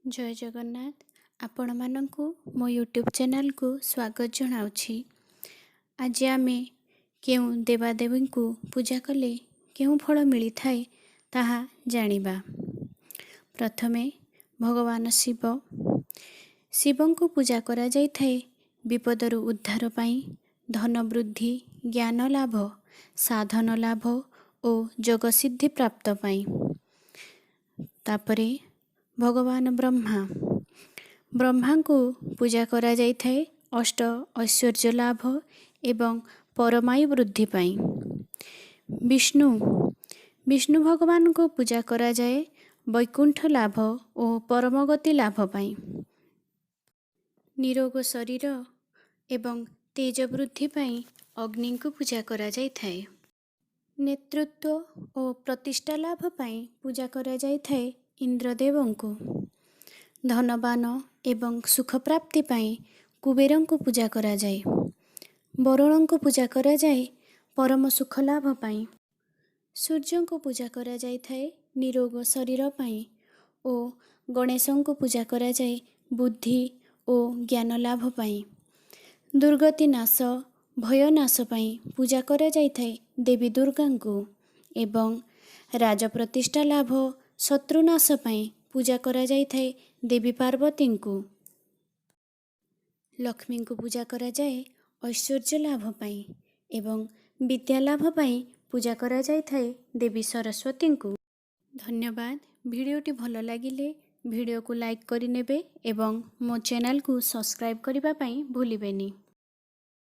जय जगन्नाथ। आपण मानंकु मो यूट्यूब चैनल को स्वागत जनाउछि। आज आमे केउ देवादेवी को पूजा कले केउ फल मिली थाए ताहा जानिबा। प्रथमे भगवान शिव को पूजा करा जाय थाए विपदरु उद्धार पाई, धन वृद्धि, ज्ञान लाभ, साधन लाभ और जग सिद्धि प्राप्त पाई। तापरे भगवान ब्रह्मा को पूजा करा जाय थाए अष्ट ऐश्वर्य लाभ एवं परमायु वृद्धि पाई। विष्णु भगवान को पूजा करा जाए वैकुंठ लाभ और परमगति लाभ पाई। निरोग शरीर एवं तेज वृद्धि पाई अग्नि को पूजा करा जाय थाए। नेतृत्व और प्रतिष्ठा लाभ पाई पूजा करा जाय थाए इंद्रदेवों को। धनवान एवं सुख प्राप्ति पाई कुबेरों को पूजा करा जाए। वरुणों को पूजा करा जाए परम सुख लाभ पाई। सूर्यों को पूजा करा जाय थाए निरोग शरीर पाई और गणेशों को पूजा करा जाए बुद्धि और ज्ञान लाभ पाई। दुर्गति नाश भय नाश पाई पूजा करा जाय थाए देवी दुर्गा को एवं राज प्रतिष्ठा लाभ शत्रु नाश पाई पूजा करा जाय थाए देवी पार्वती को। लक्ष्मी को पूजा करा जाए ऐश्वर्य लाभ पाई एवं विद्या लाभ पाई पूजा करा जाय थाए देवी सरस्वती को। धन्यवाद। भिडियोटी भल लागिले भिडियो को लाइक करि नेबे एवं मो चैनल को सब्सक्राइब करिबा पाई भूलिबेनी।